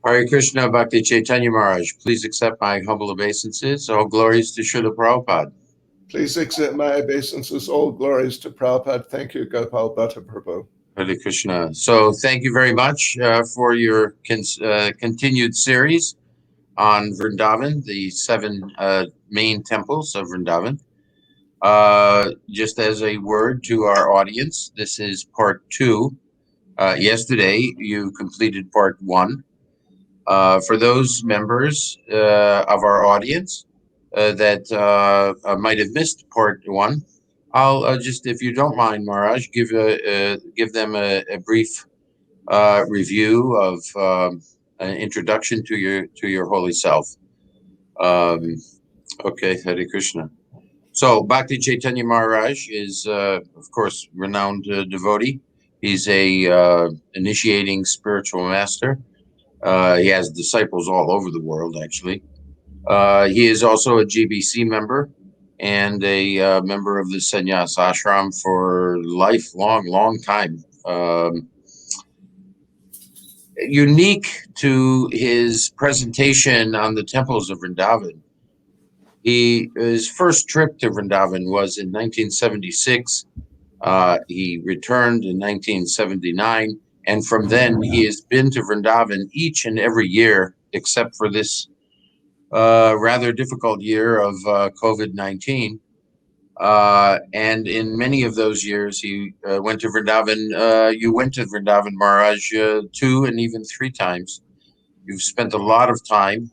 Hare Krishna Bhakti Chaitanya Maharaj, please accept my humble obeisances. All glories to Srila Prabhupada. Please accept my obeisances. All glories to Prabhupada. Thank you, Gopal Bhatta Prabhu. Hare Krishna. So thank you very much for your continued series on Vrindavan, the seven main temples of Vrindavan. Just as a word to our audience, this is part 2. Yesterday, you completed part 1. For those members of our audience that might have missed part 1, I'll just, if you don't mind, Maharaj, give them a brief review of an introduction to your holy self. Okay, Hare Krishna. So Bhakti Chaitanya Maharaj is, of course, renowned devotee. He's a initiating spiritual master. He has disciples all over the world, actually. He is also a GBC member and a member of the Sannyas Ashram for long time. Unique to his presentation on the temples of Vrindavan, his first trip to Vrindavan was in 1976. He returned in 1979. And from then, he has been to Vrindavan each and every year, except for this rather difficult year of COVID-19. And in many of those years, he went to Vrindavan. You went to Vrindavan, Maharaj, 2 and even 3 times. You've spent a lot of time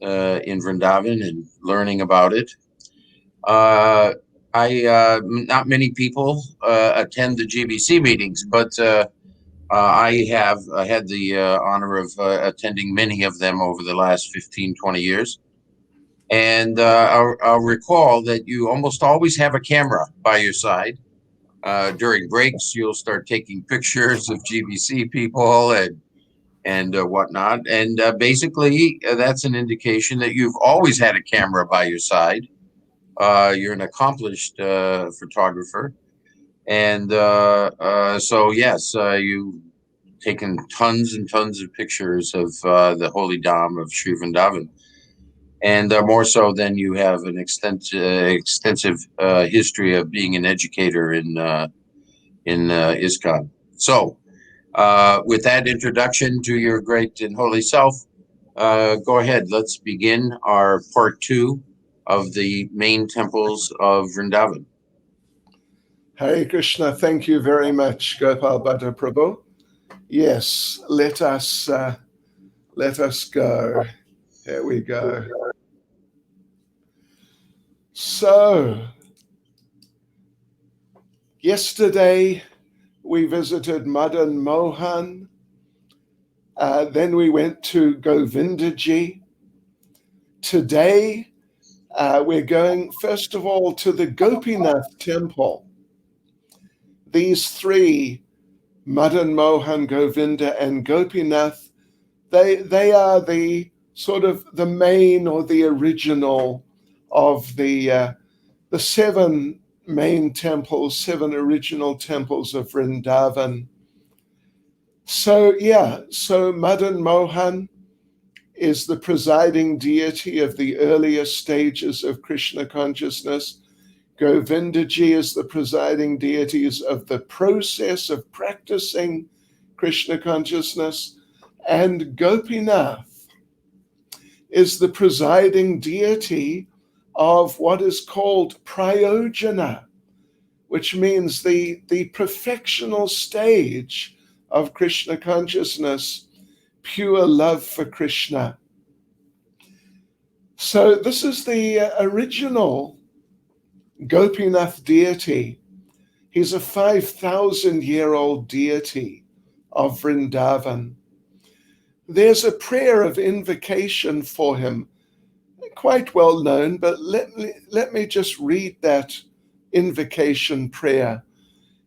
in Vrindavan and learning about it. Not many people attend the GBC meetings, but I have had the honor of attending many of them over the last 15, 20 years. And I'll recall that you almost always have a camera by your side. During breaks, you'll start taking pictures of GBC people and whatnot. And basically, that's an indication that you've always had a camera by your side. You're an accomplished photographer. And so, yes, you've taken tons and tons of pictures of the holy Dham of Sri Vrindavan. And more so than you have an extensive history of being an educator in ISKCON. So, with that introduction to your great and holy self, go ahead. Let's begin our part 2 of the main temples of Vrindavan. Hare Krishna, thank you very much, Gopal Bhatta Prabhu. Yes, let us go. Here we go. So, yesterday we visited Madan Mohan. Then we went to Govindaji. Today we're going, first of all, to the Gopinath Temple. These 3, Madan Mohan, Govinda, and Gopinath, they are the sort of the main or the original of the 7 main temples, 7 original temples of Vrindavan. So Madan Mohan is the presiding deity of the earlier stages of Krishna consciousness. Govindaji is the presiding deities of the process of practicing Krishna consciousness. And Gopinath is the presiding deity of what is called prayojana, which means the perfectional stage of Krishna consciousness, pure love for Krishna. So this is the original Gopinath deity. He's a 5,000-year-old deity of Vrindavan. There's a prayer of invocation for him, quite well known, but let me just read that invocation prayer.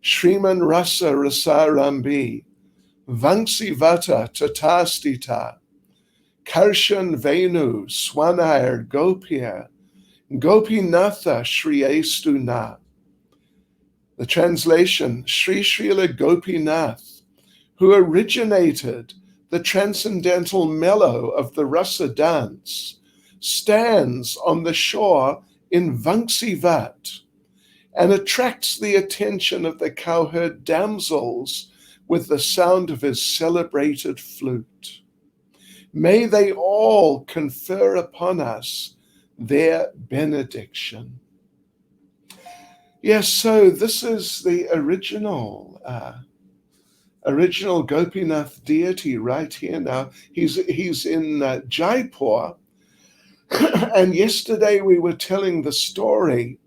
Shriman Rasa Rasarambi, Vangsi Vata Tatastita, Karshan Venu Swanair Gopia, Gopinatha Shriyestuna. The translation, Sri Srila Gopinath, who originated the transcendental mellow of the rasa dance, stands on the shore in Vanksivat and attracts the attention of the cowherd damsels with the sound of his celebrated flute. May they all confer upon us their benediction. Yes, so this is the original Gopinath deity right here now. He's in Jaipur, and yesterday we were telling the story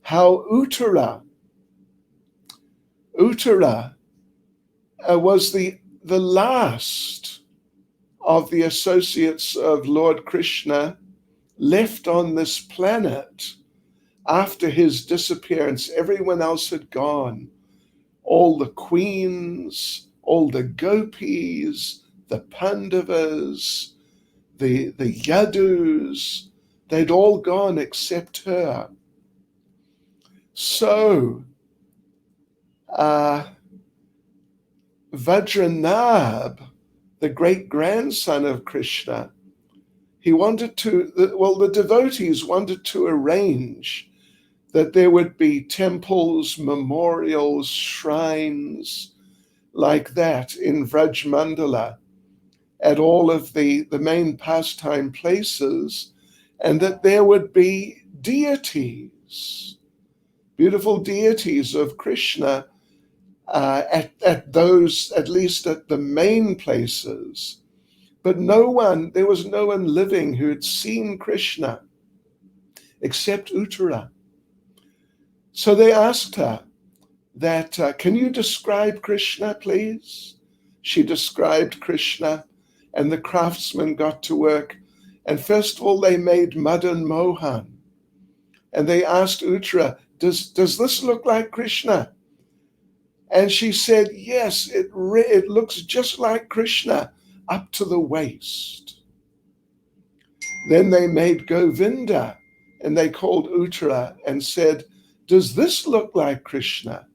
how Uttara was the last of the associates of Lord Krishna left on this planet after his disappearance. Everyone else had gone. All the queens, all the gopis, the Pandavas, the Yadus, they'd all gone except her. So Vajranab, the great-grandson of Krishna, the devotees wanted to arrange that there would be temples, memorials, shrines like that in Vraj Mandala at all of the main pastime places, and that there would be deities, beautiful deities of Krishna at those, at least at the main places. But there was no one living who had seen Krishna except Uttara. So they asked her that, can you describe Krishna, please? She described Krishna, and the craftsmen got to work. And first of all, they made Madan Mohan. And they asked Uttara, does this look like Krishna? And she said, yes, it looks just like Krishna up to the waist. Then they made Govinda, and they called Uttara and said, does this look like Krishna?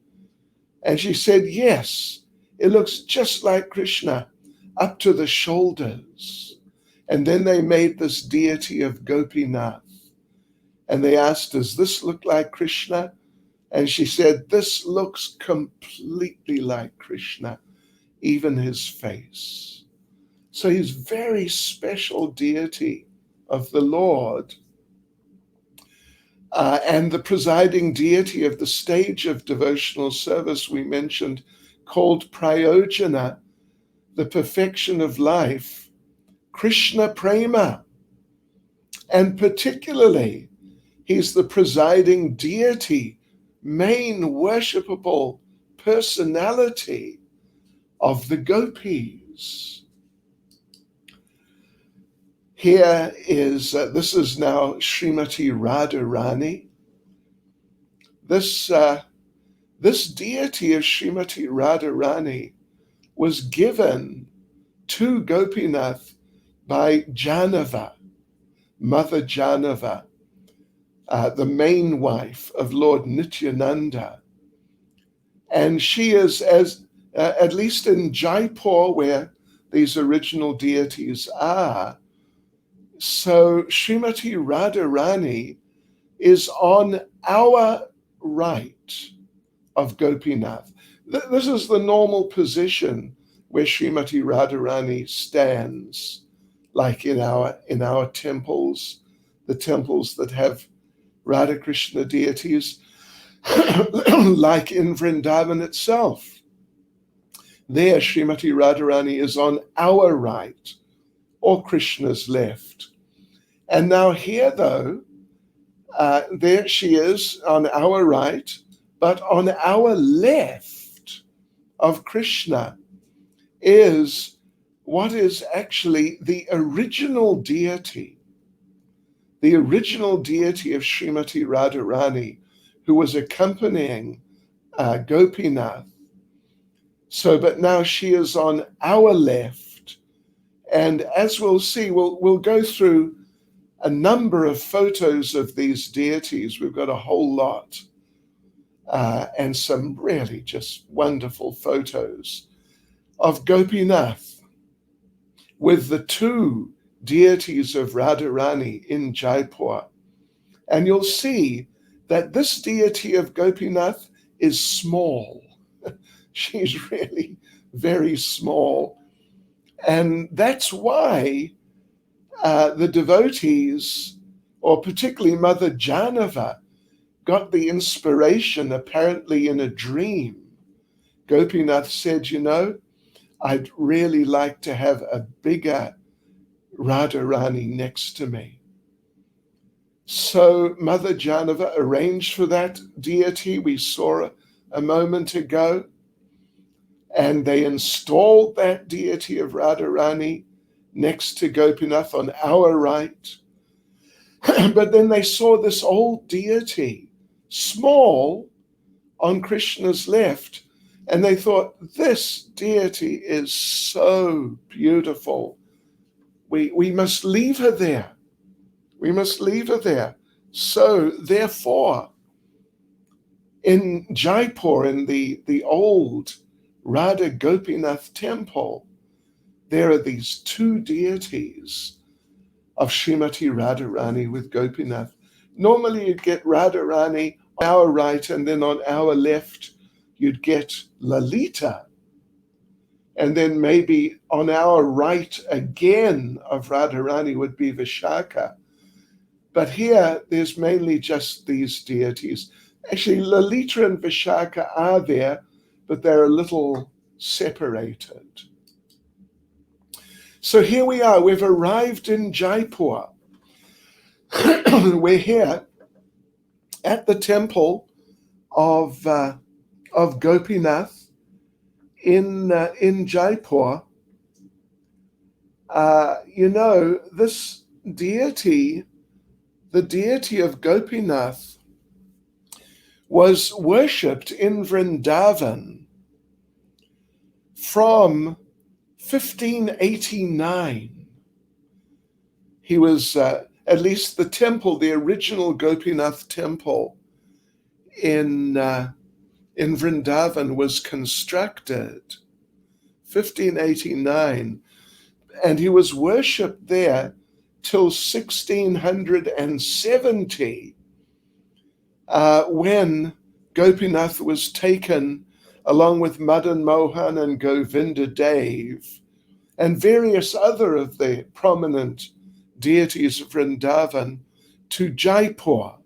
And she said, yes, it looks just like Krishna up to the shoulders. And then they made this deity of Gopinath. And they asked, does this look like Krishna? And she said, this looks completely like Krishna, even his face. So he's very special deity of the Lord. And the presiding deity of the stage of devotional service we mentioned, called Prayojana, the perfection of life, Krishna Prema. And particularly, he's the presiding deity, main worshipable personality of the gopis. Here is, this is now Srimati Radharani. This deity of Srimati Radharani was given to Gopinath by Janava, Mother Janava, the main wife of Lord Nityananda. And she is, at least in Jaipur, where these original deities are, so Srimati Radharani is on our right of Gopinath. This is the normal position where Srimati Radharani stands, like in our temples, the temples that have Radha Krishna deities, like in Vrindavan itself. There, Srimati Radharani is on our right, or Krishna's left. And now here, though, there she is on our right, but on our left of Krishna is what is actually the original deity of Srimati Radharani, who was accompanying Gopinath. So, but now she is on our left. And as we'll see, we'll go through a number of photos of these deities. We've got a whole lot, and some really just wonderful photos of Gopinath. with the two deities of Radharani in Jaipur. And you'll see that this deity of Gopinath is small. She's really very small. And that's why the devotees, or particularly Mother Janava, got the inspiration apparently in a dream. Gopinath said, I'd really like to have a bigger Radharani next to me. So Mother Janava arranged for that deity we saw a moment ago, and they installed that deity of Radharani next to Gopinath on our right. But then they saw this old deity, small, on Krishna's left, and they thought, this deity is so beautiful. We must leave her there. We must leave her there. So therefore, in Jaipur, in the old Radha Gopinath Temple, there are these two deities of Srimati Radharani with Gopinath. Normally you'd get Radharani on our right, and then on our left you'd get Lalita. And then maybe on our right again of Radharani would be Vishaka. But here there's mainly just these deities. Actually, Lalita and Vishaka are there, but they're a little separated. So here we are. We've arrived in Jaipur. We're here at the temple of Gopinath in Jaipur. This deity, the deity of Gopinath, was worshipped in Vrindavan from 1589. He was, at least the temple, the original Gopinath temple in Vrindavan was constructed 1589, and he was worshipped there till 1670, when Gopinath was taken along with Madan Mohan and Govinda Dev and various other of the prominent deities of Vrindavan to Jaipur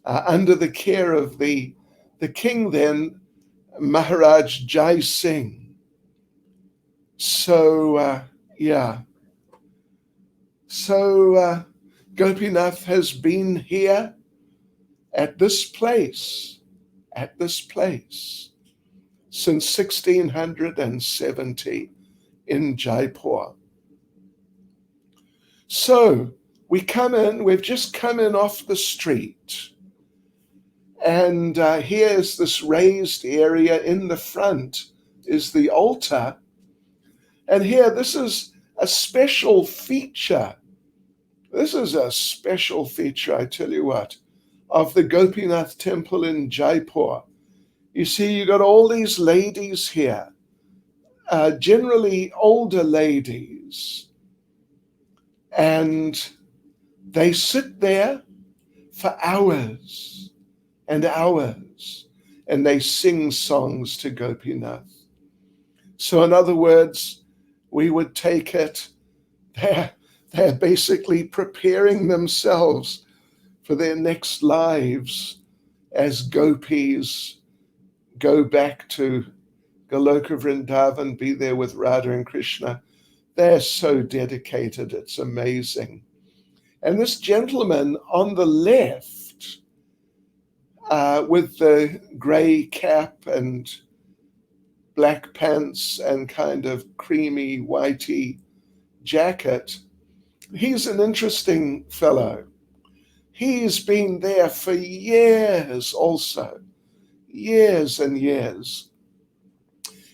under the care of the king then, Maharaj Jai Singh. So Gopinath has been here at this place since 1670 in Jaipur. So we've just come in off the street, and here's this raised area. In the front is the altar, and here, this is a special feature. This is a special feature, I tell you what, of the Gopinath Temple in Jaipur. You see, you got all these ladies here, generally older ladies, and they sit there for hours and hours, and they sing songs to Gopinath. So in other words, we would take it, they're basically preparing themselves for their next lives as gopis go back to Goloka Vrindavan, be there with Radha and Krishna. They're so dedicated, it's amazing. And this gentleman on the left, with the gray cap and black pants and kind of creamy whitey jacket, he's an interesting fellow. He's been there for years also, years and years.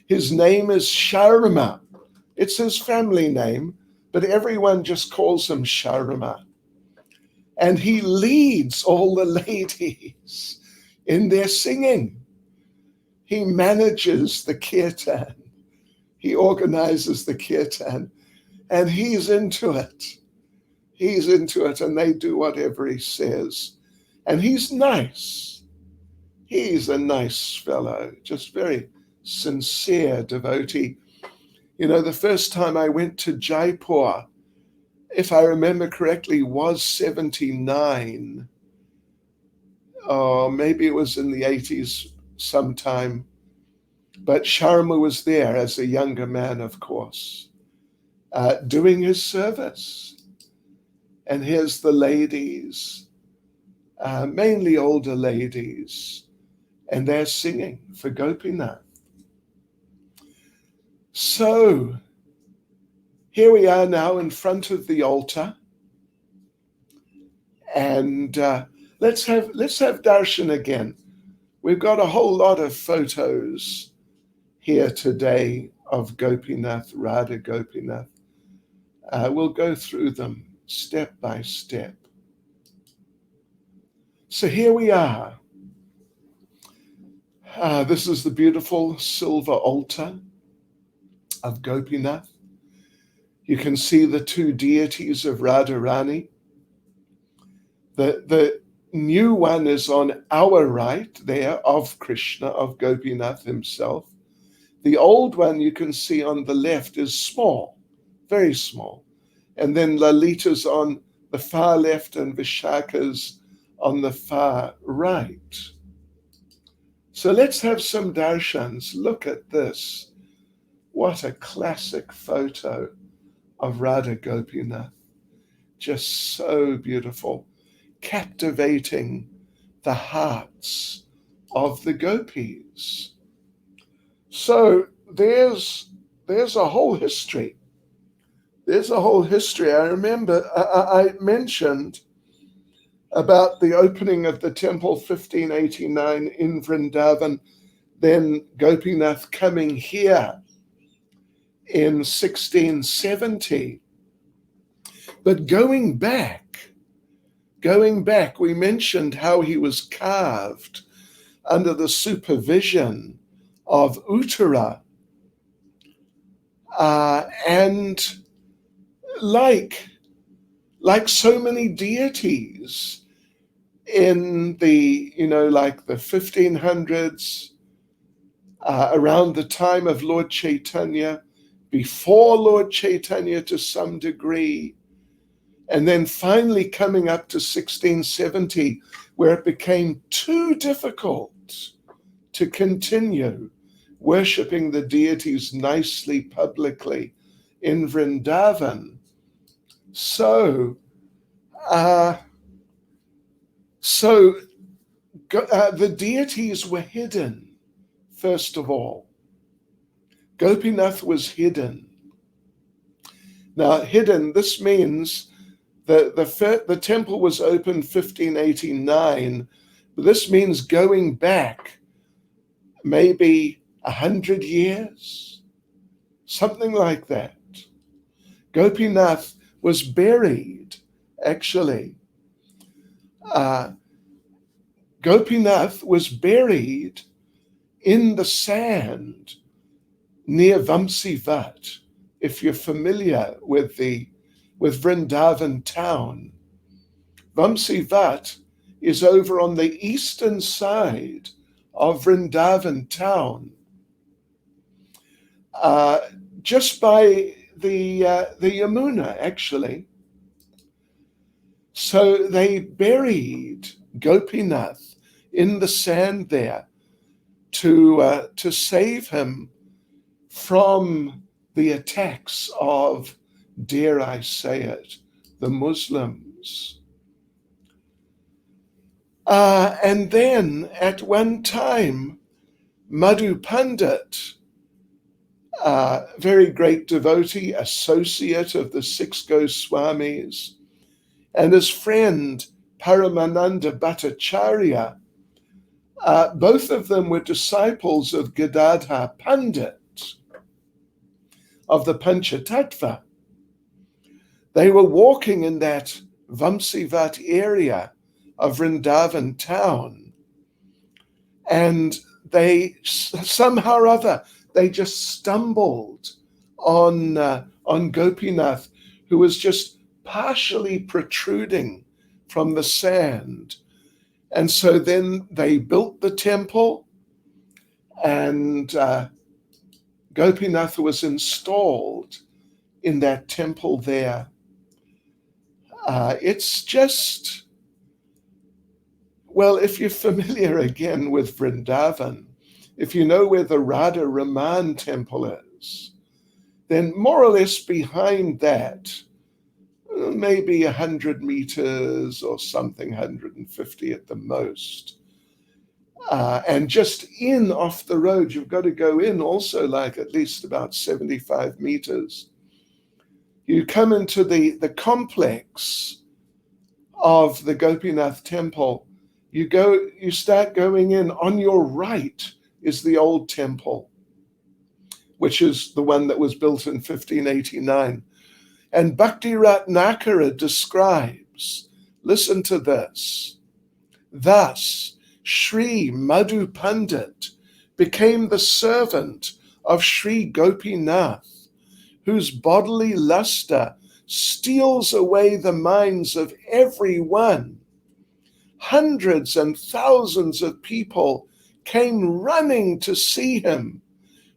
His name is Sharma. It's his family name, but everyone just calls him Sharma. And he leads all the ladies in their singing. He manages the kirtan. He organizes the kirtan. And he's into it. He's into it, and they do whatever he says. And he's nice. He's a nice fellow, just very sincere devotee. The first time I went to Jaipur, if I remember correctly, was 79. Or maybe it was in the 80s sometime. But Sharma was there as a younger man, of course, doing his service. And here's the ladies, mainly older ladies, and they're singing for Gopinath. So here we are now in front of the altar, and let's have darshan again. We've got a whole lot of photos here today of Gopinath, Radha Gopinath. We'll go through them step by step. So here we are. This is the beautiful silver altar of Gopinath. You can see the two deities of Radharani. The new one is on our right there, of Krishna, of Gopinath himself. The old one you can see on the left is small, very small. And then Lalita's on the far left and Vishaka's on the far right. So let's have some darshans. Look at this. What a classic photo of Radha Gopinath. Just so beautiful, captivating the hearts of the gopis. So there's a whole history. There's a whole history. I remember I mentioned about the opening of the temple 1589 in Vrindavan, then Gopinath coming here in 1670. But going back, we mentioned how he was carved under the supervision of Uttara. And like so many deities in the, like the 1500s, around the time of Lord Chaitanya, before Lord Chaitanya to some degree, and then finally coming up to 1670, where it became too difficult to continue worshipping the deities nicely, publicly in Vrindavan. So the deities were hidden, first of all. Gopinath was hidden. Now, hidden, this means the temple was opened 1589, but this means going back maybe 100 years, something like that. Gopinath was buried, actually. Gopinath was buried in the sand near Vamsivat, if you're familiar with Vrindavan town. Vamsivat is over on the eastern side of Vrindavan town, just by the Yamuna, actually. So they buried Gopinath in the sand there to save him from the attacks of, dare I say it, the Muslims. And then at one time, Madhu Pandit, very great devotee, associate of the 6 Goswamis, and his friend Paramananda Bhattacharya, both of them were disciples of Gadadhar Pandit, of the Panchatattva. They were walking in that Vamsivat area of Vrindavan town, and they somehow or other, they just stumbled on on Gopinath, who was just partially protruding from the sand. And so then they built the temple, and Gopinath was installed in that temple there. It's just, well, if you're familiar again with Vrindavan, if you know where the Radha Raman temple is, then more or less behind that, maybe 100 meters or something, 150 at the most. And just in off the road, you've got to go in also like at least about 75 meters. You come into the complex of the Gopinath Temple. You start going in. On your right is the old temple, which is the one that was built in 1589. And Bhakti Ratnakara describes, listen to this, thus Sri Madhu Pandit became the servant of Sri Gopinath, whose bodily luster steals away the minds of everyone. Hundreds and thousands of people came running to see him,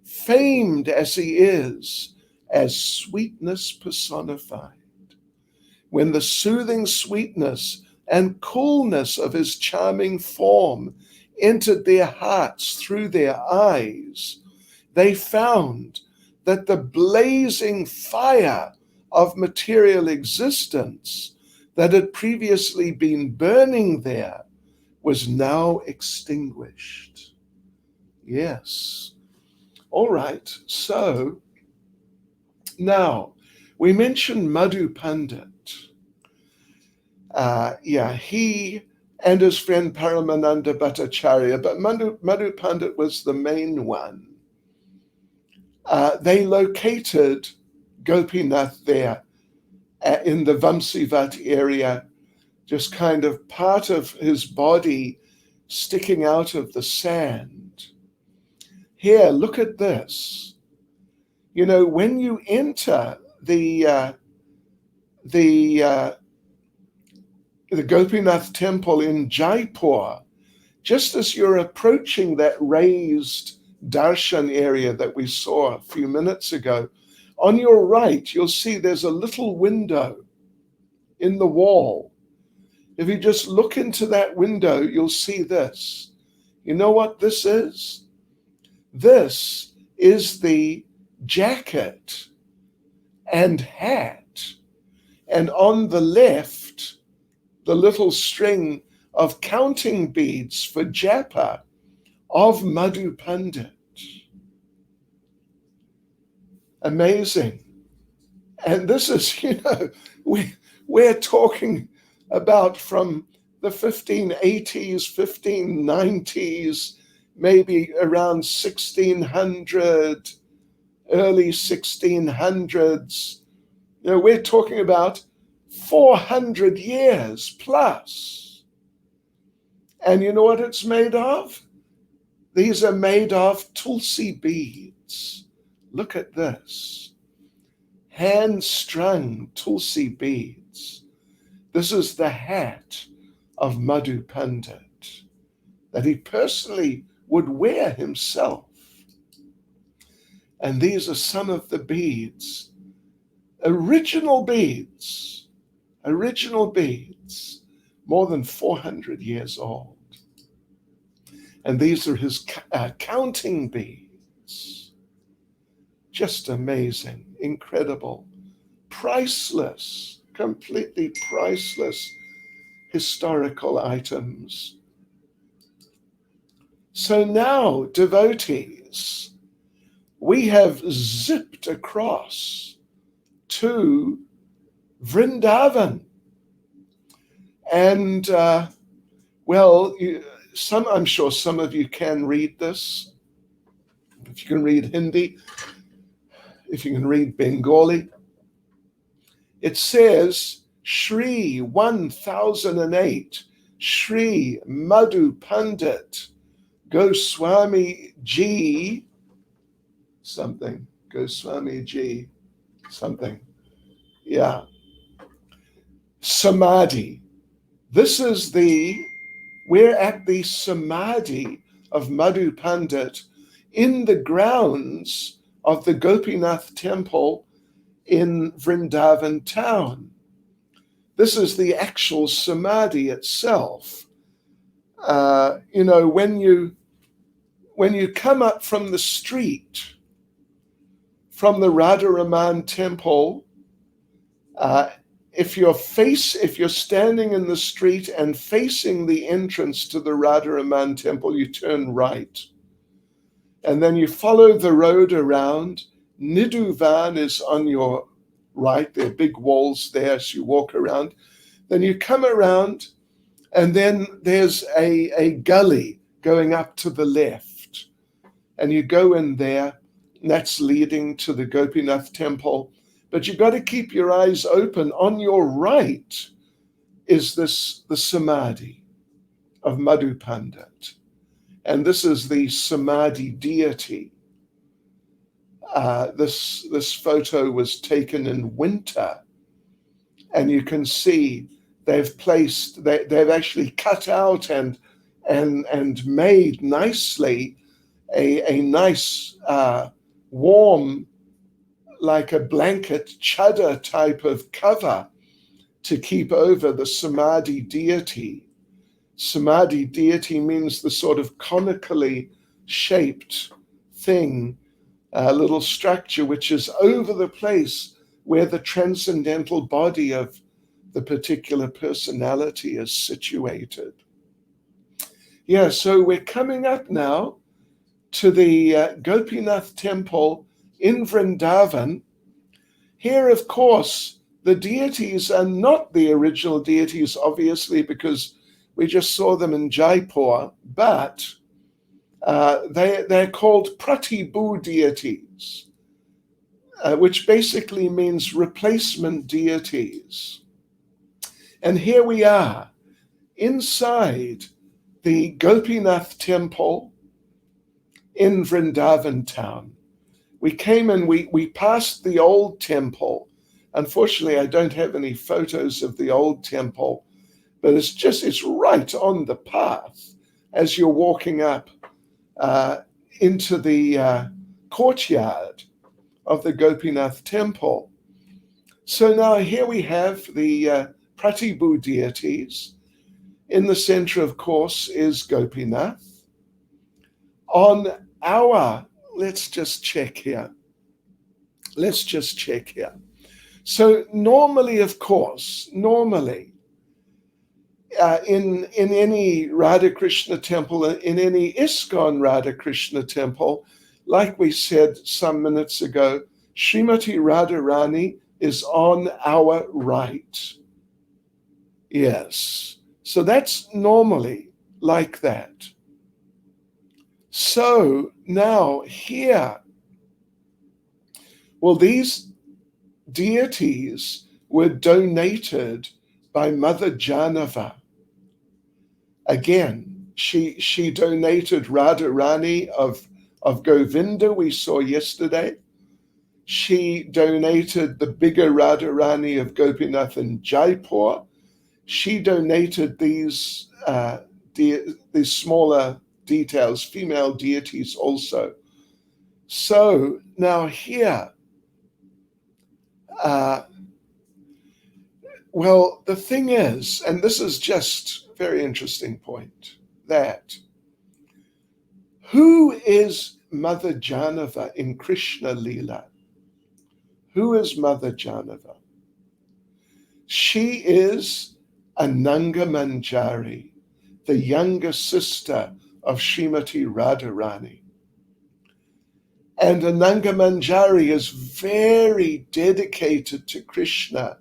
famed as he is, as sweetness personified. When the soothing sweetness and coolness of his charming form entered their hearts through their eyes, they found that the blazing fire of material existence that had previously been burning there was now extinguished. Yes. All right, so now we mentioned Madhu Pandit. He and his friend Paramananda Bhattacharya, but Madhu Pandit was the main one. They located Gopinath there in the Vamsivat area, just kind of part of his body sticking out of the sand. Here, look at this. You know, when you enter the Gopinath Temple in Jaipur, just as you're approaching that raised darshan area that we saw a few minutes ago, on your right, you'll see there's a little window in the wall. If you just look into that window, you'll see this. You know what this is? This is the jacket and hat. And on the left, the little string of counting beads for japa of Madhu Pandit. Amazing. And this is, we're talking about from the 1580s, 1590s, maybe around 1600, early 1600s. We're talking about 400 years plus. And you know what it's made of? These are made of Tulsi beads. Look at this. Hand-strung Tulsi beads. This is the hat of Madhu Pandit that he personally would wear himself. And these are some of the beads, original beads, more than 400 years old. And these are his counting beads. Just amazing, incredible, priceless, completely priceless historical items. So now, devotees, we have zipped across to Vrindavan. And, I'm sure some of you can read this. If you can read Hindi, if you can read Bengali. It says, Shri 1008, Shri Madhu Pandit Goswami Ji, Goswami Ji. something. Yeah. Samadhi. We're at the Samadhi of Madhu Pandit in the grounds of the Gopinath Temple in Vrindavan town. This is the actual Samadhi itself. When you come up from the street, from the Radharani Temple, if you're standing in the street and facing the entrance to the Radharani Temple, you turn right. And then you follow the road around. Nidhuvan is on your right. There are big walls there as you walk around. Then you come around, and then there's a gully going up to the left. And you go in there, and that's leading to the Gopinath Temple. But you've got to keep your eyes open. On your right is the Samadhi of Madhu Pandit. And this is the Samadhi deity. This photo was taken in winter. And you can see they've actually cut out and made nicely a nice warm, like a blanket chadar type of cover to keep over the Samadhi deity. Samadhi deity means the sort of conically shaped thing, a little structure which is over the place where the transcendental body of the particular personality is situated. Yeah, so we're coming up now to the Gopinath Temple in Vrindavan. Here, of course, the deities are not the original deities, obviously, because we just saw them in Jaipur, but they're called Pratibhu deities, which basically means replacement deities. And here we are, inside the Gopinath Temple in Vrindavan town. We came and we passed the old temple. Unfortunately, I don't have any photos of the old temple, but it's right on the path as you're walking up into the courtyard of the Gopinath Temple. So now here we have the Pratibhu deities. In the center, of course, is Gopinath. Let's just check here. So normally, of course, in any Radha Krishna temple, in any ISKCON Radha Krishna temple, like we said some minutes ago, Srimati Radharani is on our right. Yes. So that's normally like that. So now here, well, these deities were donated by Mother Janava. Again, she donated Radharani of Govinda, we saw yesterday. She donated the bigger Radharani of Gopinath in Jaipur. She donated these smaller details, female deities also. So now here, well, the thing is, and this is just a very interesting point, that who is Mother Janava in Krishna Leela? Who is Mother Janava? She is Ananga Manjari, the younger sister of Srimati Radharani. And Ananga Manjari is very dedicated to Krishna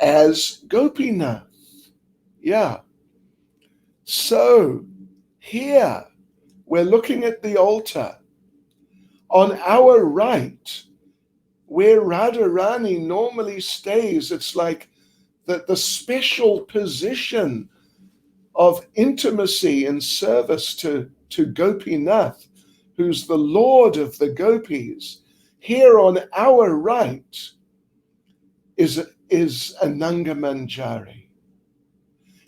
as Gopinath. Yeah. So here we're looking at the altar. On our right, where Radharani normally stays, it's like the special position of intimacy and service to Gopinath, who's the Lord of the gopis. Here on our right is Ananga Manjari.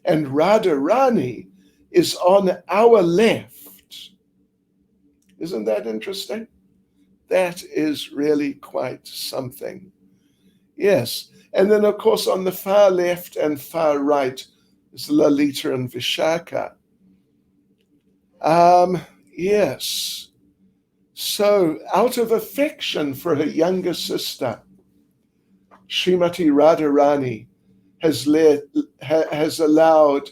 And Radharani is on our left. Isn't that interesting? That is really quite something. Yes. And then, of course, on the far left and far right is Lalita and Vishaka. Yes. So, out of affection for her younger sister, Srimati Radharani has allowed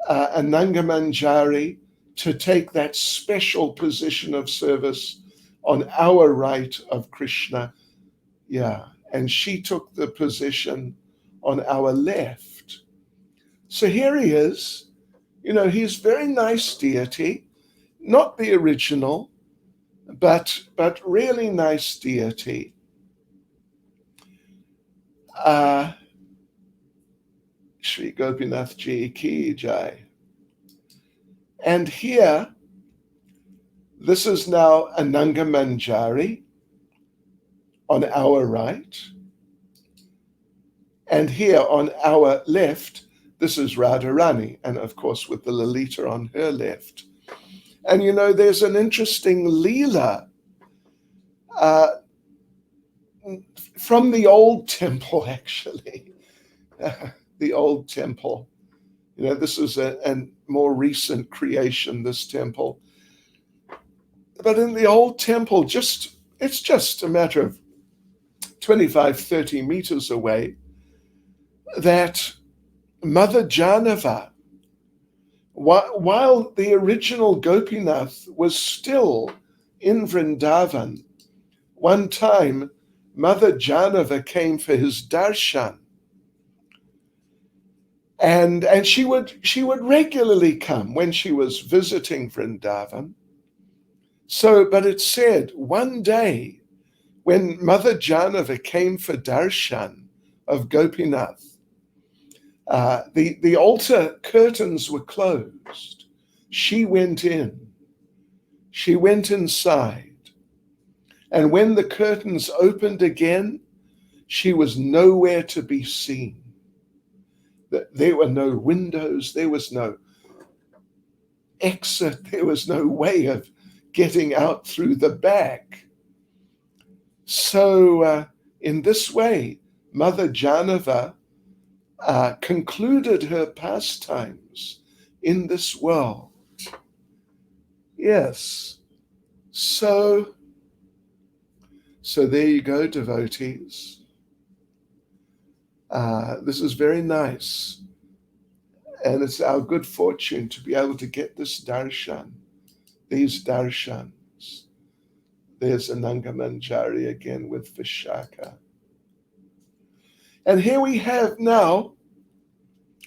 Ananga Manjari to take that special position of service on our right of Krishna. Yeah, and she took the position on our left. So here he is. You know, he's very nice deity, not the original, but really nice deity. Shri Gopinath Ji Ki Jai. And here, this is now Ananga Manjari on our right. And here on our left, this is Radharani, and of course with the Lalita on her left. And you know, there's an interesting Leela from the old temple, actually. The old temple. You know, this is a more recent creation, this temple. But in the old temple, it's just a matter of 25, 30 meters away, that Mother Janava, while the original Gopinath was still in Vrindavan, one time Mother Janava came for his darshan. And she would regularly come when she was visiting Vrindavan. So, but it said one day when Mother Janava came for darshan of Gopinath, the altar curtains were closed. She went in. She went inside. And when the curtains opened again, she was nowhere to be seen. There were no windows. There was no exit. There was no way of getting out through the back. So in this way, Mother Janava concluded her pastimes in this world. Yes. So there you go, devotees. This is very nice. And it's our good fortune to be able to get this darshan, these darshans. There's Ananga Manjari again with Vishaka. And here we have now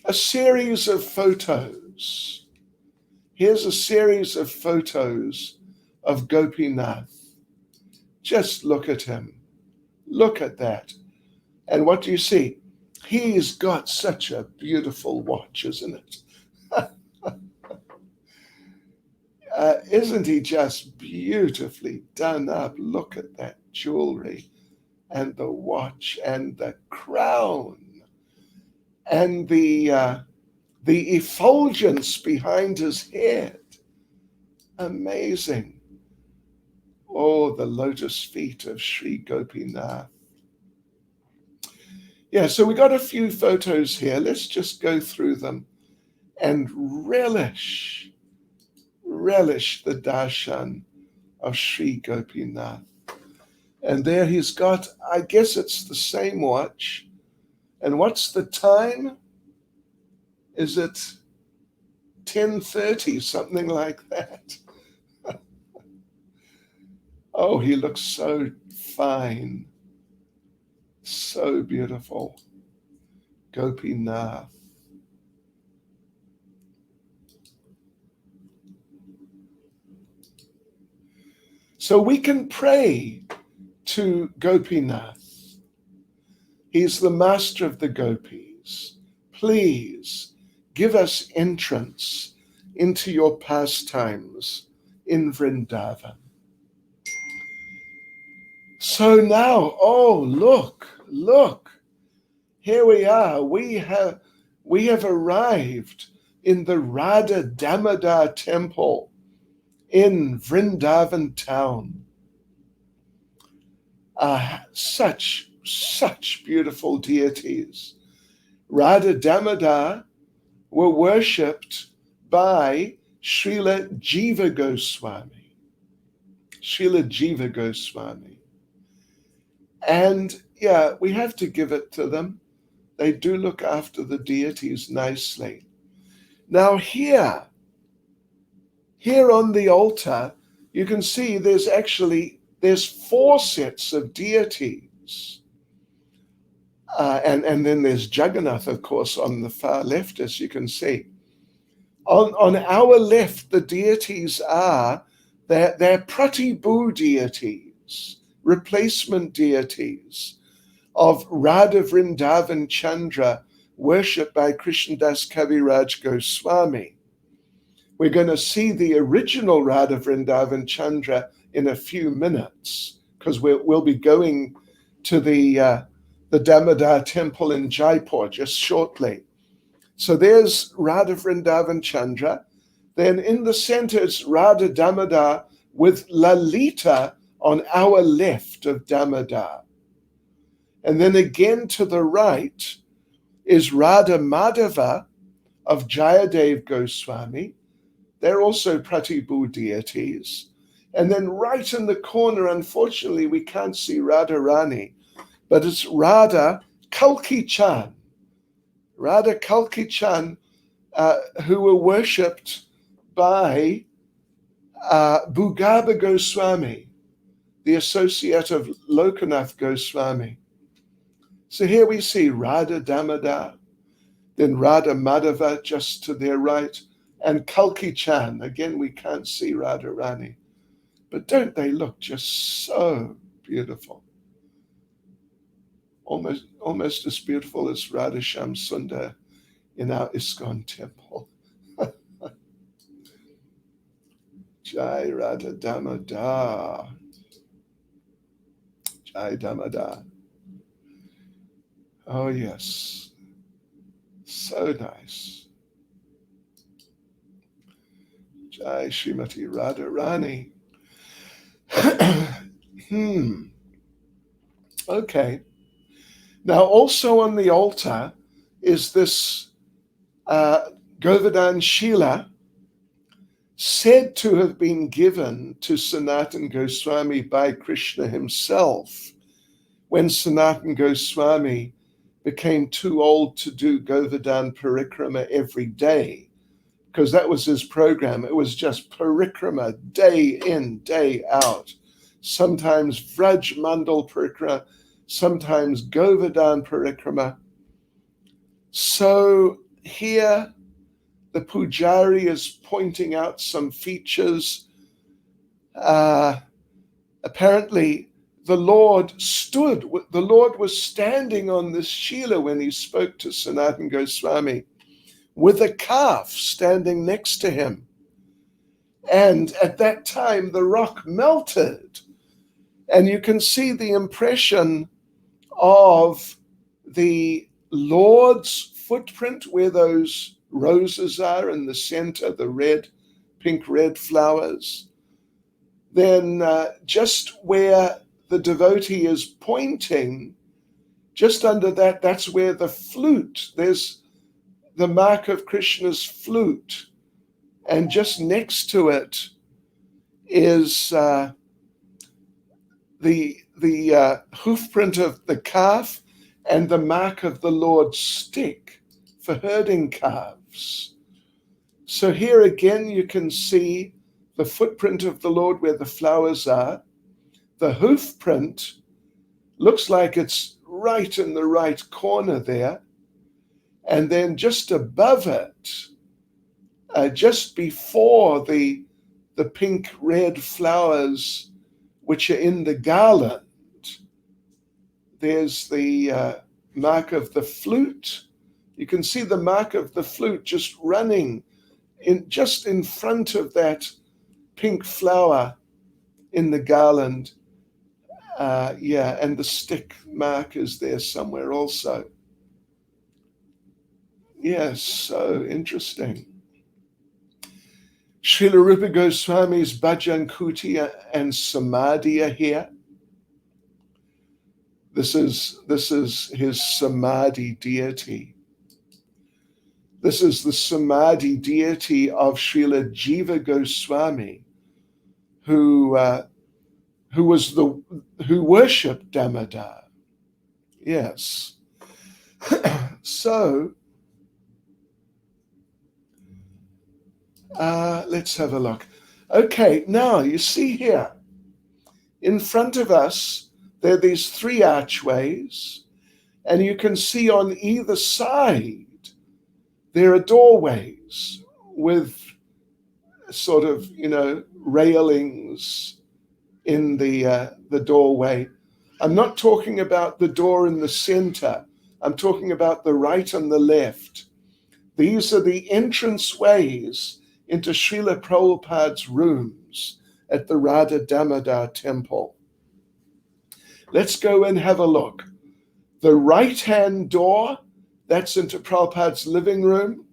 a series of photos. Here's a series of photos of Gopinath. Just look at him. Look at that. And what do you see? He's got such a beautiful watch, isn't it? Isn't he just beautifully done up? Look at that jewelry and the watch and the crown and the effulgence behind his head. Amazing. Oh, the lotus feet of Sri Gopinath. Yeah, so we got a few photos here. Let's just go through them and relish the darshan of Sri Gopinath. And there he's got, I guess it's the same watch. And what's the time? Is it 10:30, something like that? Oh, he looks so fine. So beautiful. Gopinath. So we can pray to Gopinath. He's the master of the gopis. Please give us entrance into your pastimes in Vrindavan. So now, oh, look, here we are. We have arrived in the Radha Dammadar Temple in Vrindavan town. Such beautiful deities. Radha Dammadar were worshipped by Srila Jiva Goswami. Srila Jiva Goswami. And yeah, we have to give it to them. They do look after the deities nicely. Now here on the altar, you can see there's 4 sets of deities. And then there's Jagannath, of course, on the far left, as you can see. On our left, the deities are, they're Pratibhu deities, replacement deities of Radha Vrindavan Chandra, worshipped by Krishnadas Kaviraj Goswami. We're going to see the original Radha Vrindavan Chandra in a few minutes, because we'll be going to the Dammadar Temple in Jaipur just shortly. So there's Radha Vrindavan Chandra. Then in the center is Radha Damadar with Lalita on our left of Damadar. And then again to the right is Radha Madhava of Jayadev Goswami. They're also Pratibhu deities. And then right in the corner, unfortunately, we can't see Radharani, but it's Radha Kalki Chan. Radha Kalki Chan, who were worshipped by Bhugaba Goswami, the associate of Lokanath Goswami. So here we see Radha Damodar, then Radha Madhava just to their right, and Kalki Chan. Again, we can't see Radharani. But don't they look just so beautiful? Almost as beautiful as Radha Shyam Sundar in our ISKCON Temple. Jai Radha Damodar. Jai Damodar. Oh yes, so nice. Jai Srimati Radharani. Okay. Now also on the altar is this Govardhan Shila, said to have been given to Sanatana Goswami by Krishna himself when Sanatana Goswami became too old to do Govardhan parikrama every day, because that was his program. It was just parikrama day in, day out. Sometimes Vraj Mandal parikrama, sometimes Govardhan parikrama. So here the Pujari is pointing out some features. Apparently the Lord was standing on this Shila when he spoke to Sanatana Goswami, with a calf standing next to him. And at that time, the rock melted. And you can see the impression of the Lord's footprint where those roses are in the center, the pink red flowers. Then just where the devotee is pointing, just under that, that's where the flute, there's the mark of Krishna's flute. And just next to it is the hoofprint of the calf and the mark of the Lord's stick for herding calves. So here again you can see the footprint of the Lord where the flowers are. The hoofprint looks like it's right in the right corner there. And then just above it, just before the pink red flowers which are in the garland, there's the mark of the flute. You can see the mark of the flute just running just in front of that pink flower in the garland. Yeah, and the stick mark is there somewhere also. Yes, so interesting. Srila Rupa Goswami's Bhajan Kuti and Samadhi are here. This is his Samadhi deity. This is the Samadhi deity of Srila Jiva Goswami, who worshipped Dammadar. Yes. So let's have a look. Okay, now you see here, in front of us, there are these three archways, and you can see on either side, there are doorways with sort of, railings in the doorway. I'm not talking about the door in the center. I'm talking about the right and the left. These are the entrance ways into Srila Prabhupada's rooms at the Radha Dammadar Temple. Let's go and have a look. The right-hand door, that's into Prabhupada's living room.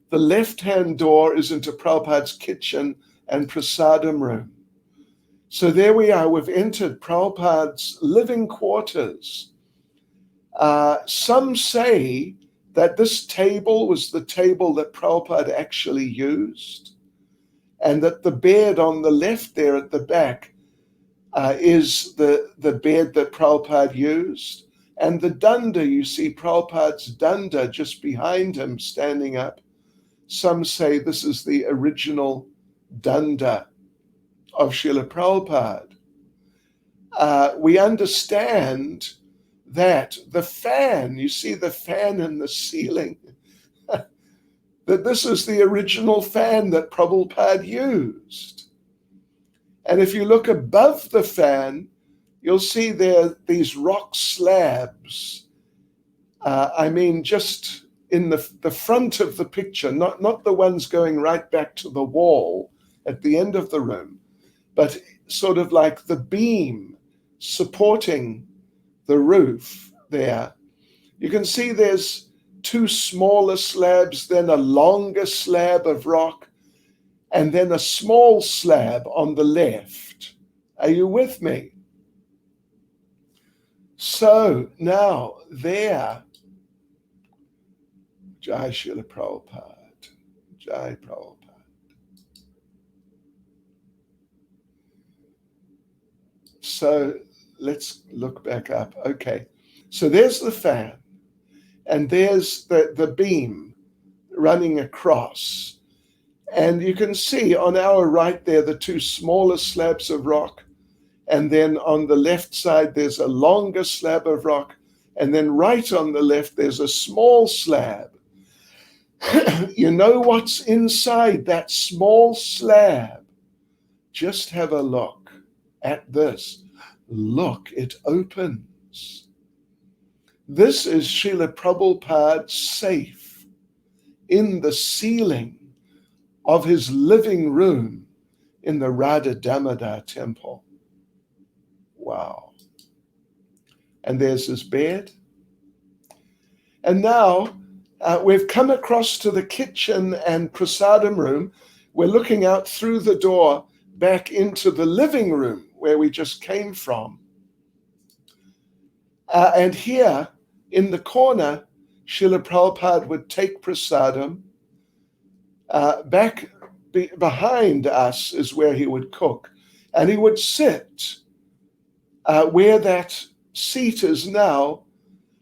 The left-hand door is into Prabhupada's kitchen and prasadam room. So there we are, we've entered Prabhupada's living quarters. Some say that this table was the table that Prabhupada actually used, and that the bed on the left there at the back is the bed that Prabhupada used. And the danda, you see Prabhupada's danda just behind him standing up. Some say this is the original danda of Srila Prabhupada. We understand that the fan, you see the fan in the ceiling, that this is the original fan that Prabhupada used. And if you look above the fan, you'll see there these rock slabs. Just in the front of the picture, not the ones going right back to the wall at the end of the room, but sort of like the beam supporting the roof there. You can see there's two smaller slabs, then a longer slab of rock, and then a small slab on the left. Are you with me? So now there, Jai Srila Prabhupada, Jai Prabhupada. So let's look back up. Okay, so there's the fan, and there's the beam running across. And you can see on our right there, the two smaller slabs of rock. And then on the left side, there's a longer slab of rock. And then right on the left, there's a small slab. You know what's inside that small slab? Just have a look at this. Look, it opens. This is Srila Prabhupada's safe in the ceiling of his living room in the Radha Dammadar Temple. Wow. And there's his bed. And now we've come across to the kitchen and prasadam room. We're looking out through the door back into the living room where we just came from. And here in the corner, Srila Prabhupada would take prasadam. Back behind us is where he would cook. And he would sit where that seat is now,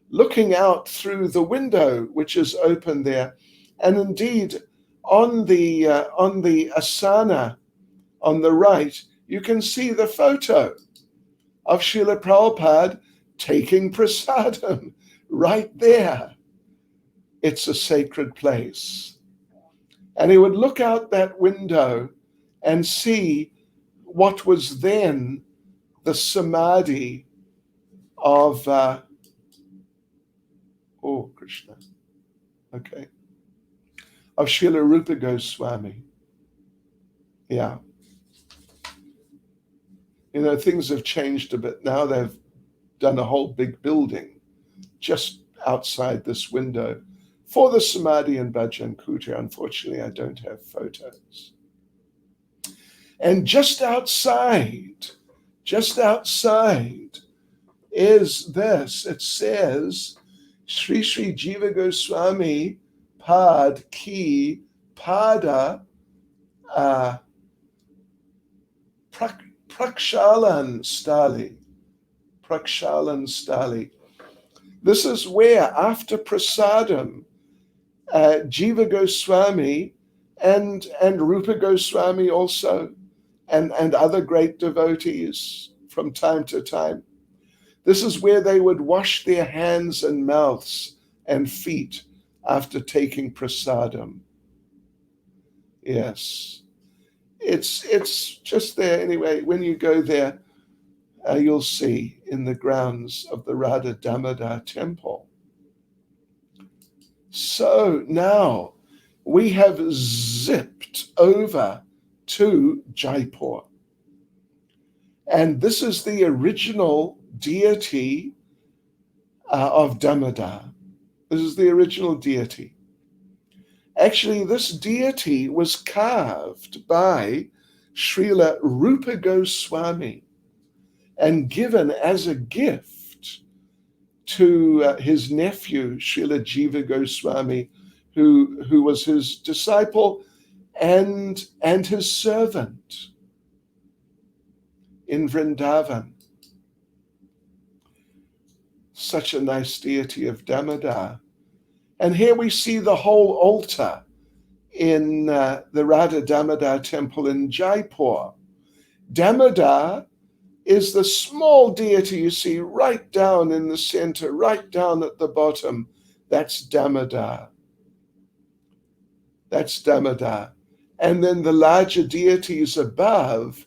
looking out through the window, which is open there. And indeed, on the asana on the right, you can see the photo of Srila Prabhupada taking prasadam right there. It's a sacred place. And he would look out that window and see what was then the Samadhi of, Krishna, okay, of Srila Rupa Goswami. Yeah. things have changed a bit now. They've done a whole big building just outside this window for the Samadhi and Bhajan Kutir. Unfortunately, I don't have photos. And just outside is this. It says, Sri Sri Jiva Goswami Pad Ki Pada Prakshalan Stali. Prakshalan Stali. This is where, after prasadam, Jiva Goswami and Rupa Goswami also, and other great devotees from time to time, this is where they would wash their hands and mouths and feet after taking prasadam. Yes. It's just there. Anyway, when you go there, you'll see in the grounds of the Radha Dammadar Temple. So now we have zipped over to Jaipur. And this is the original deity of Dammadar. This is the original deity. Actually, this deity was carved by Srila Rupa Goswami and given as a gift to his nephew, Srila Jiva Goswami, who was his disciple and his servant in Vrindavan. Such a nice deity of Dammadar. And here we see the whole altar in the Radha Dammadar Temple in Jaipur. Dammadar is the small deity you see right down in the center, right down at the bottom. That's Dammadar. That's Dammadar. And then the larger deities above,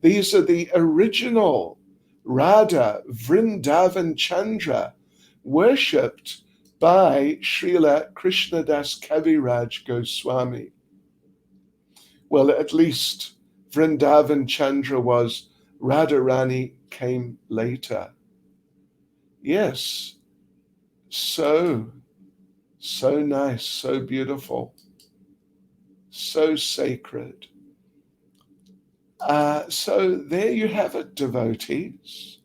these are the original Radha Vrindavan Chandra, worshipped by Srila Krishnadas Kaviraj Goswami. Well, at least Vrindavan Chandra was. Radharani came later. Yes, so nice, so beautiful, so sacred. So there you have it, devotees.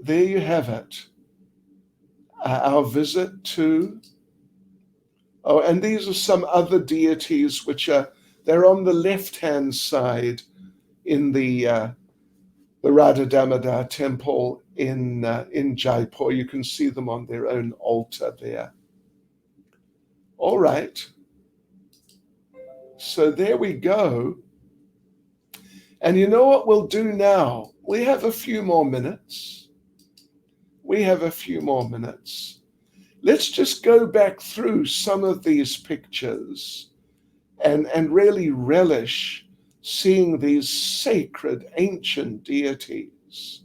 There you have it. Our visit to, and these are some other deities which they're on the left-hand side in the Radha Dammadar Temple in Jaipur. You can see them on their own altar there. All right. So there we go. And you know what we'll do now? We have a few more minutes. Let's just go back through some of these pictures and really relish seeing these sacred ancient deities.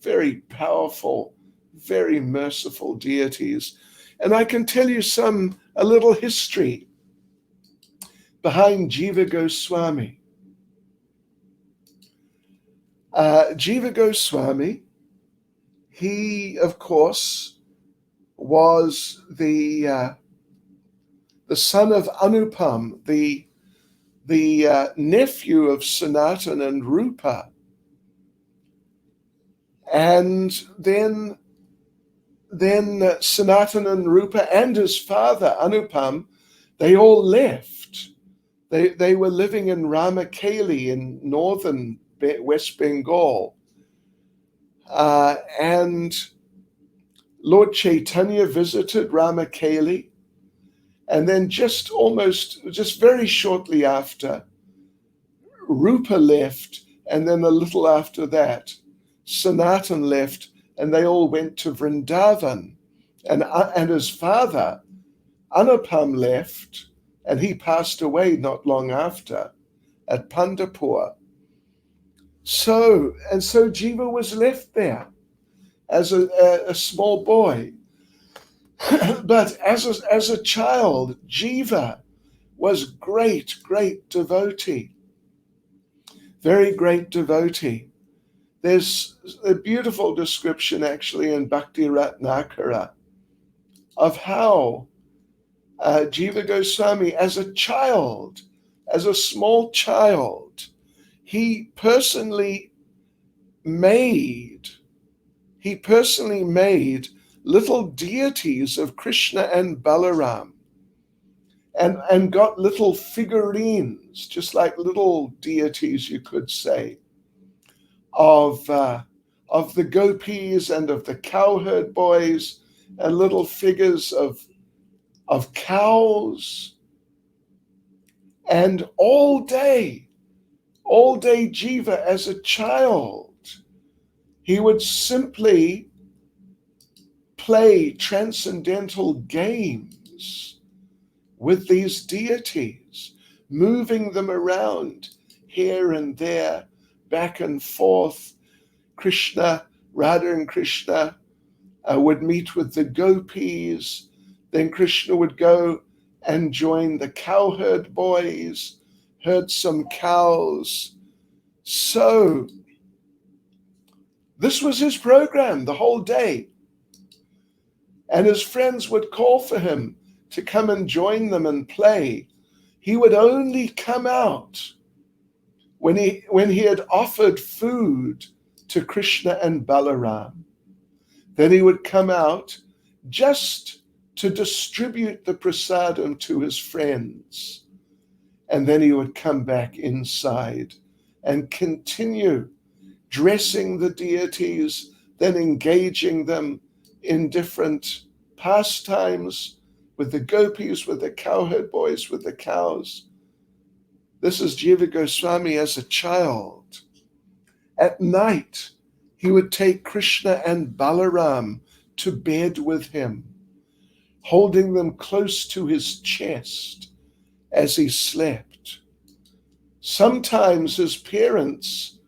Very powerful, very merciful deities. And I can tell you a little history behind Jiva Goswami. Jiva Goswami, he, of course, was the son of Anupam, the nephew of Sanatan and Rupa. And then Sanatan and Rupa and his father, Anupam, they all left. They were living in Ramakeli in northern West Bengal. And Lord Chaitanya visited Ramakeli. And then just very shortly after, Rupa left. And then a little after that, Sanatan left, and they all went to Vrindavan. And his father, Anupam, left, and he passed away not long after at Pandharpur. So Jiva was left there as a small boy. But as a child, Jiva was great devotee. very great devotee. There's a beautiful description actually in Bhakti Ratnakara of how Jiva Goswami, as a child, as a small child, he personally made little deities of Krishna and Balaram, and got little figurines, just like little deities, you could say, of the gopis and of the cowherd boys, and little figures of cows. And all day Jiva, as a child, he would simply play transcendental games with these deities, moving them around here and there, back and forth. Radha and Krishna would meet with the gopis. Then Krishna would go and join the cowherd boys, herd some cows. So this was his program the whole day. And his friends would call for him to come and join them and play. He would only come out when he had offered food to Krishna and Balaram. Then he would come out just to distribute the prasadam to his friends. And then he would come back inside and continue dressing the deities, then engaging them in different pastimes with the gopis, with the cowherd boys, with the cows. This is Jiva Goswami as a child. At night, he would take Krishna and Balaram to bed with him, holding them close to his chest as he slept. Sometimes his parents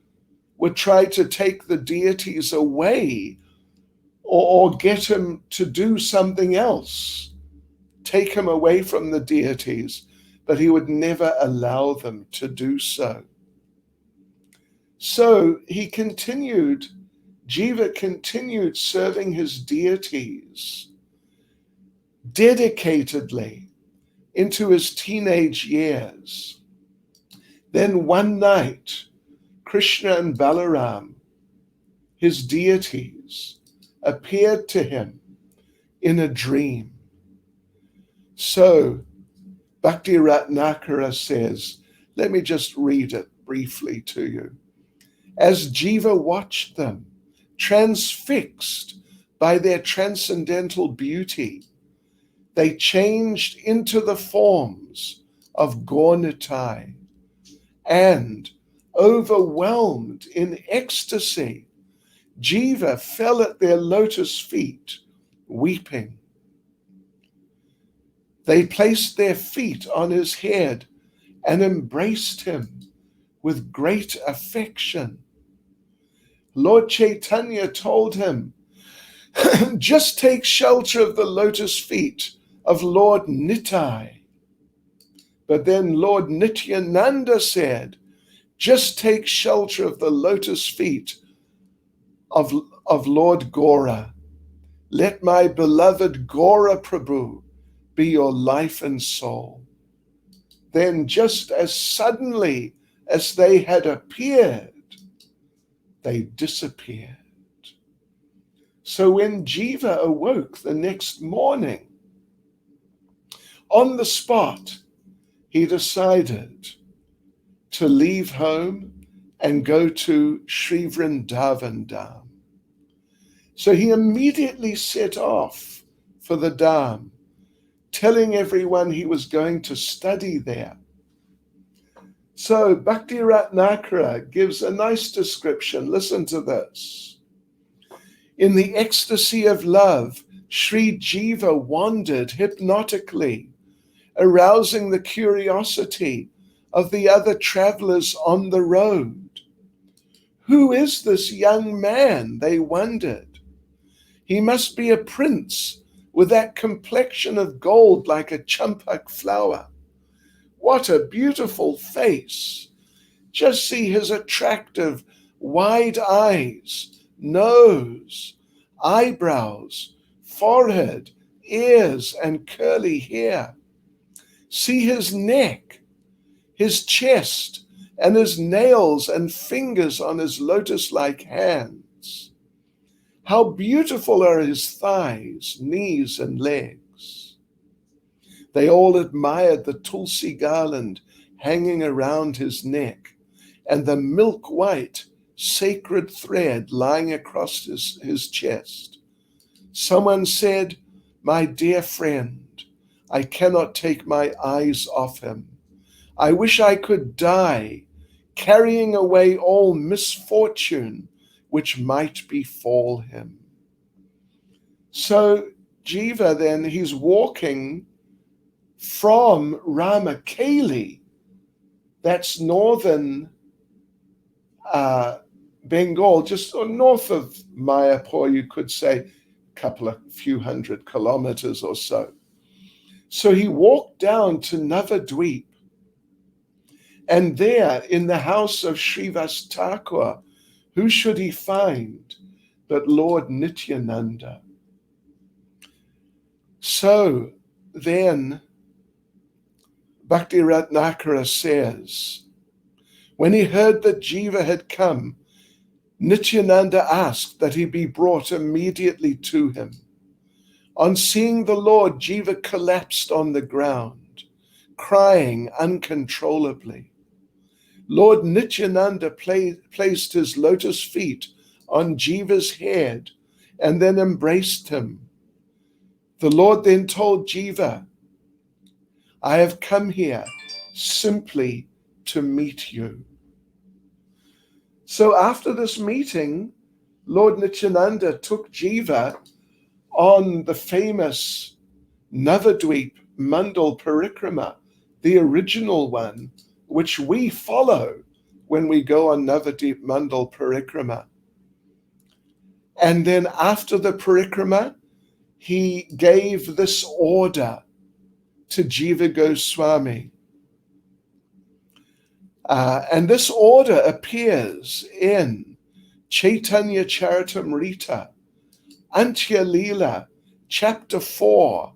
would try to take the deities away or get him to do something else, take him away from the deities, but he would never allow them to do so. So Jiva continued serving his deities dedicatedly into his teenage years. Then one night, Krishna and Balaram, his deities, appeared to him in a dream. So Bhakti Ratnakara says, let me just read it briefly to you. As Jiva watched them, transfixed by their transcendental beauty, they changed into the forms of Gaunitai, and, overwhelmed in ecstasy, Jiva fell at their lotus feet, weeping. They placed their feet on his head and embraced him with great affection. Lord Chaitanya told him, just take shelter of the lotus feet of Lord Nitai. But then Lord Nityananda said, just take shelter of the lotus feet of Lord Gora. Let my beloved Gora Prabhu be your life and soul. Then just as suddenly as they had appeared, they disappeared. So when Jiva awoke the next morning, on the spot, he decided to leave home and go to Sri Vrindavan Dham. So he immediately set off for the Dham, telling everyone he was going to study there. So Bhakti Ratnakara gives a nice description. Listen to this. In the ecstasy of love, Sri Jiva wandered hypnotically, arousing the curiosity of the other travelers on the road. Who is this young man? They wondered. He must be a prince with that complexion of gold like a champak flower. What a beautiful face. Just see his attractive wide eyes, nose, eyebrows, forehead, ears, and curly hair. See his neck, his chest, and his nails and fingers on his lotus-like hands. How beautiful are his thighs, knees, and legs. They all admired the Tulsi garland hanging around his neck and the milk-white sacred thread lying across his chest. Someone said, "My dear friend, I cannot take my eyes off him. I wish I could die, carrying away all misfortune which might befall him." So Jiva then, he's walking from Ramakeli, that's northern Bengal, just north of Mayapur, you could say, few hundred kilometers or so. So he walked down to Navadweep, and there in the house of Srivas Thakur, who should he find but Lord Nityananda? So then Bhakti Ratnakara says, when he heard that Jiva had come, Nityananda asked that he be brought immediately to him. On seeing the Lord, Jiva collapsed on the ground, crying uncontrollably. Lord Nityananda placed his lotus feet on Jiva's head and then embraced him. The Lord then told Jiva, "I have come here simply to meet you." So after this meeting, Lord Nityananda took Jiva on the famous Navadweep Mandal Parikrama, the original one, which we follow when we go on Navadweep Mandal Parikrama. And then after the Parikrama, he gave this order to Jiva Goswami. And this order appears in Chaitanya Charitamrita, Antya Leela, chapter 4,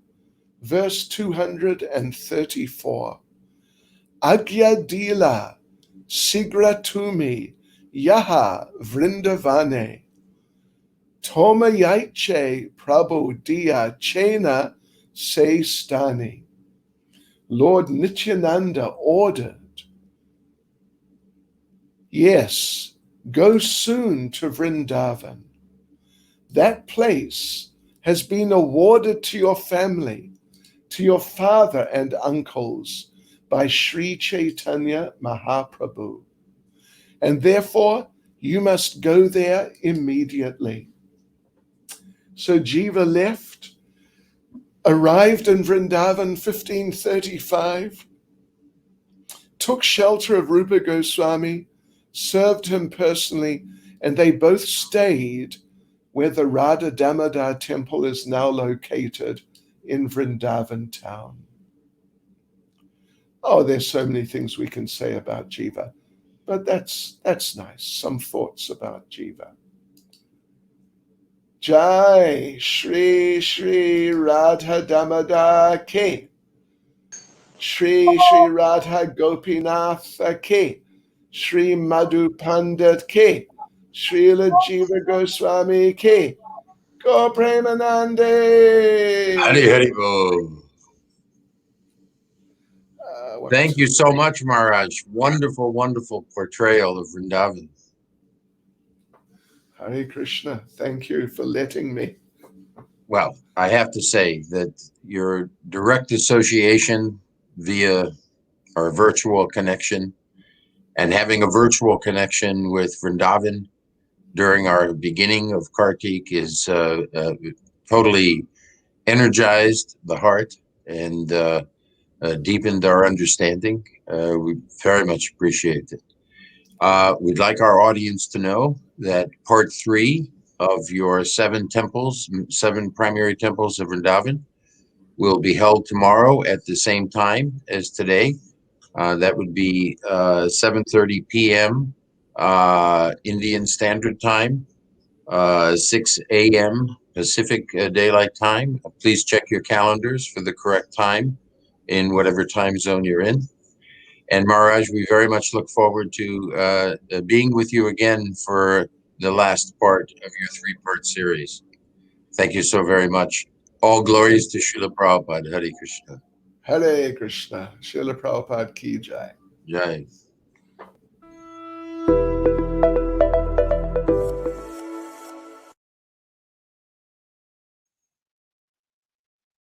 verse 234. Agya Dila Sigratumi Yaha Vrindavane Toma Yaiche Prabhu Dia Chena Se Stani. Lord Nityananda ordered, yes, go soon to Vrindavan. That place has been awarded to your family, to your father and uncles by Sri Chaitanya Mahaprabhu. And therefore, you must go there immediately. So Jiva left, arrived in Vrindavan 1535, took shelter of Rupa Goswami, served him personally, and they both stayed where the Radha Dammadar Temple is now located in Vrindavan town. Oh, there's so many things we can say about Jiva, but that's nice. Some thoughts about Jiva. Jai Shri Shri Radha Dammadar Ke, Shri Shri Radha Gopinath Ke, Shri Madhu Pandit Ke, Srila Jiva Goswami Ke, Go Premanande. Hare Hare Bo. Thank you so much, Maharaj. Wonderful, wonderful portrayal of Vrindavan. Hare Krishna. Thank you for letting me. Well, I have to say that your direct association via our virtual connection and having a virtual connection with Vrindavan during our beginning of Kartik is totally energized the heart and deepened our understanding. We very much appreciate it. We'd like our audience to know that part 3 of your 7 primary temples of Vrindavan will be held tomorrow at the same time as today, That would be 7:30 p.m. Indian Standard Time, 6 a.m. Pacific Daylight Time. Please check your calendars for the correct time in whatever time zone you're in. And Maharaj, we very much look forward to being with you again for the last part of your three-part series. Thank you so very much. All glories to Srila Prabhupada. Hare Krishna. Hare Krishna. Srila Prabhupada ki jai. Jai.